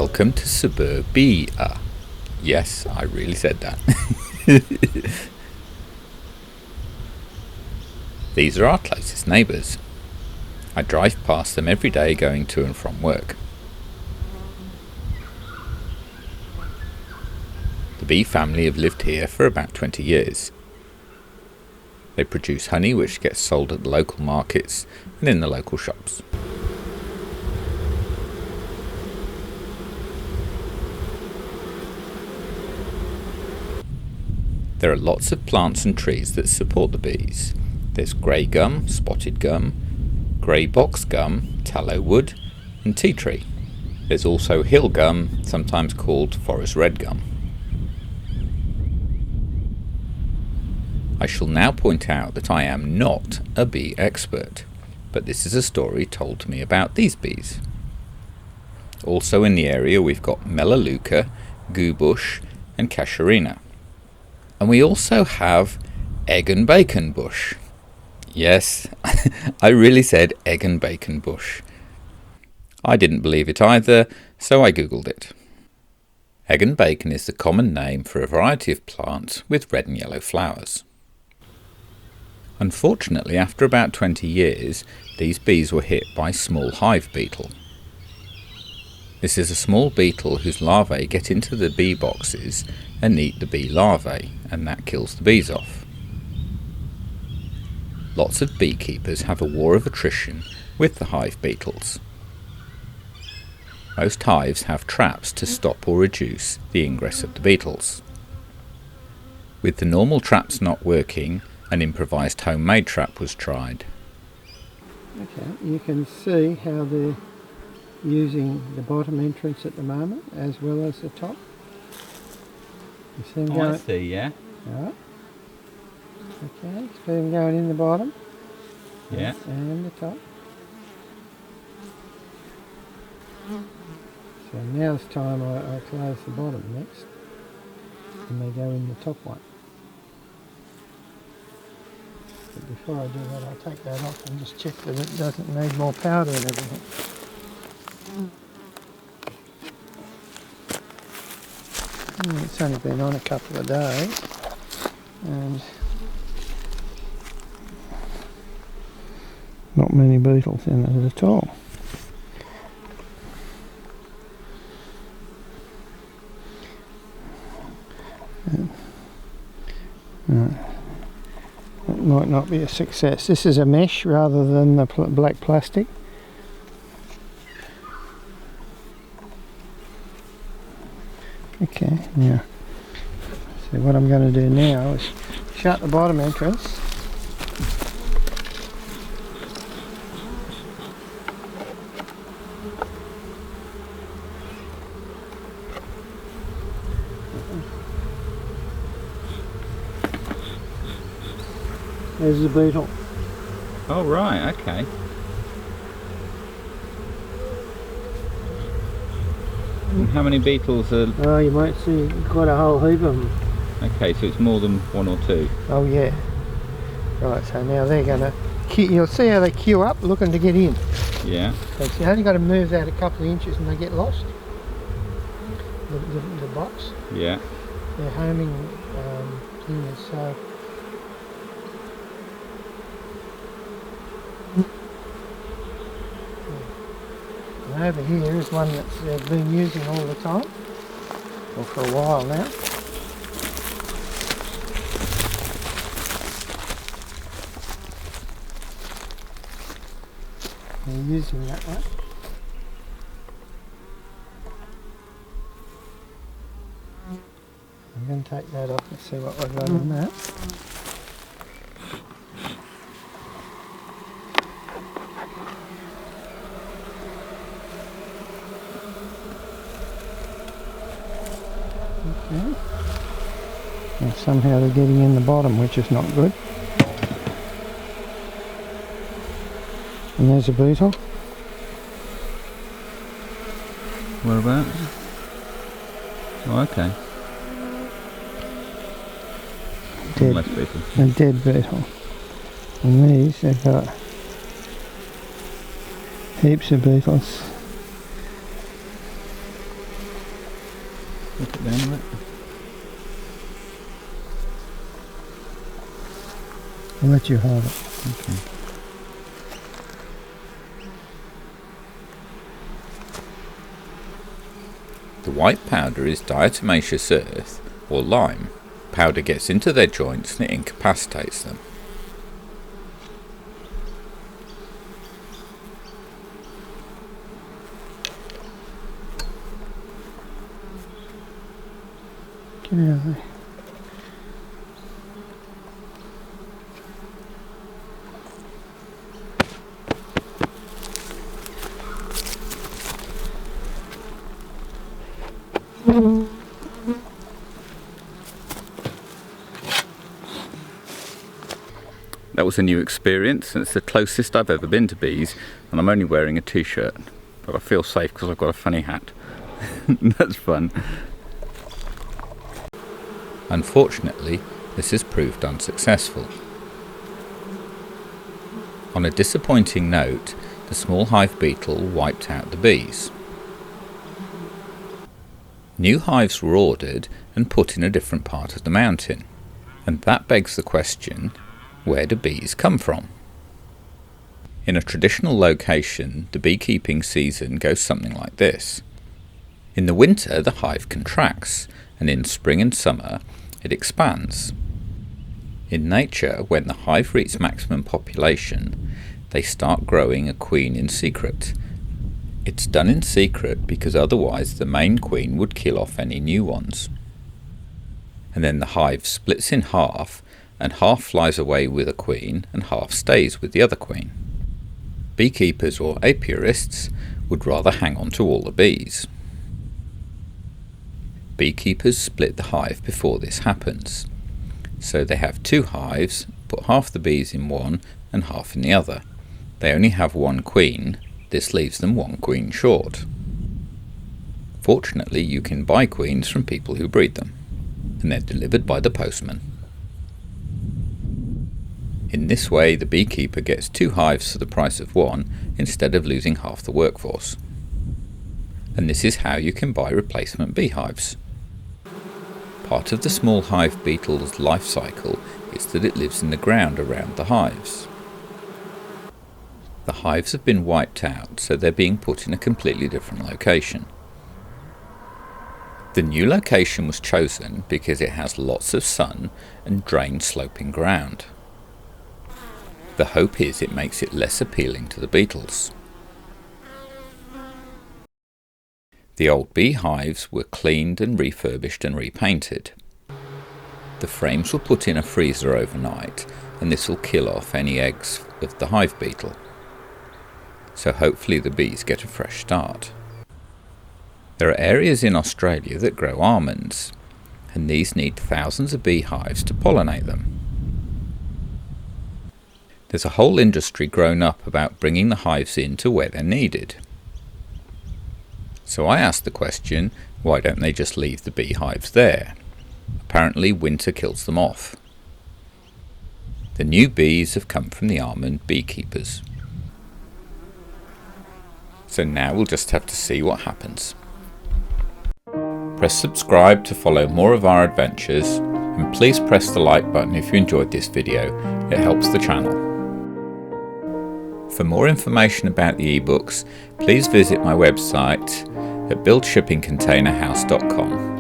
Welcome to Suburbia. Yes, I really said that. These are our closest neighbours. I drive past them every day going to and from work. The bee family have lived here for about 20 years. They produce honey which gets sold at the local markets and in the local shops. There are lots of plants and trees that support the bees. There's grey gum, spotted gum, grey box gum, tallow wood and tea tree. There's also hill gum, sometimes called forest red gum. I shall now point out that I am not a bee expert, but this is a story told to me about these bees. Also in the area we've got Melaleuca, goobush and casuarina. And we also have egg and bacon bush. Yes, I really said egg and bacon bush. I didn't believe it either, so I googled it. Egg and bacon is the common name for a variety of plants with red and yellow flowers. Unfortunately, after about 20 years, these bees were hit by small hive beetle. This is a small beetle whose larvae get into the bee boxes and eat the bee larvae, and that kills the bees off. Lots of beekeepers have a war of attrition with the hive beetles. Most hives have traps to stop or reduce the ingress of the beetles. With the normal traps not working, an improvised homemade trap was tried. Okay, you can see how they're using the bottom entrance at the moment as well as the top. You see them going? I see, yeah. Alright. Okay, see them going in the bottom. Yeah. And the top. So now it's time I close the bottom next. And they go in the top one. But before I do that, I'll take that off and just check that it doesn't need more powder and everything. It's only been on a couple of days and not many beetles in it at all. It might not be a success. This is a mesh rather than the black plastic. Okay, now, so what I'm going to do now is shut the bottom entrance. There's the beetle. Oh right, okay. And how many beetles are... Oh, you might see quite a whole heap of them. Okay, so it's more than one or two. Oh yeah. Right, so now they're going to... You'll see how they queue up looking to get in. Yeah. So you only got to move that a couple of inches and they get lost. The box. Yeah. Their homing thing is so... And over here is one that's been using all the time, or for a while now. They're using that one. I'm going to take that off and see what we've got in that. Okay. And somehow they're getting in the bottom, which is not good. And there's a beetle. Whereabouts? Oh, okay. Less beetles. A dead beetle. And these, they've got heaps of beetles. it down a bit. I'll let you hold it. Okay. The white powder is diatomaceous earth or lime. Powder gets into their joints and it incapacitates them. Get out of there. That was a new experience, and it's the closest I've ever been to bees, and I'm only wearing a t-shirt, but I feel safe because I've got a funny hat. That's fun. Unfortunately, this has proved unsuccessful. On a disappointing note, the small hive beetle wiped out the bees. New hives were ordered and put in a different part of the mountain, and that begs the question, where do bees come from? In a traditional location, the beekeeping season goes something like this. In the winter, the hive contracts, and in spring and summer, it expands. In nature, when the hive reaches maximum population, they start growing a queen in secret. It's done in secret because otherwise the main queen would kill off any new ones. And then the hive splits in half, and half flies away with a queen and half stays with the other queen. Beekeepers or apiarists would rather hang on to all the bees. Beekeepers split the hive before this happens. So they have two hives, put half the bees in one and half in the other. They only have one queen, this leaves them one queen short. Fortunately, you can buy queens from people who breed them, and they're delivered by the postman. In this way, the beekeeper gets two hives for the price of one, instead of losing half the workforce. And this is how you can buy replacement beehives. Part of the small hive beetle's life cycle is that it lives in the ground around the hives. The hives have been wiped out, so they're being put in a completely different location. The new location was chosen because it has lots of sun and drained sloping ground. The hope is it makes it less appealing to the beetles. The old beehives were cleaned and refurbished and repainted. The frames were put in a freezer overnight, and this will kill off any eggs of the hive beetle. So hopefully the bees get a fresh start. There are areas in Australia that grow almonds, and these need thousands of beehives to pollinate them. There's a whole industry grown up about bringing the hives in to where they're needed. So I asked the question, why don't they just leave the beehives there? Apparently winter kills them off. The new bees have come from the almond beekeepers. So now we'll just have to see what happens. Press subscribe to follow more of our adventures, and please press the like button if you enjoyed this video, it helps the channel. For more information about the ebooks, please visit my website at buildshippingcontainerhouse.com.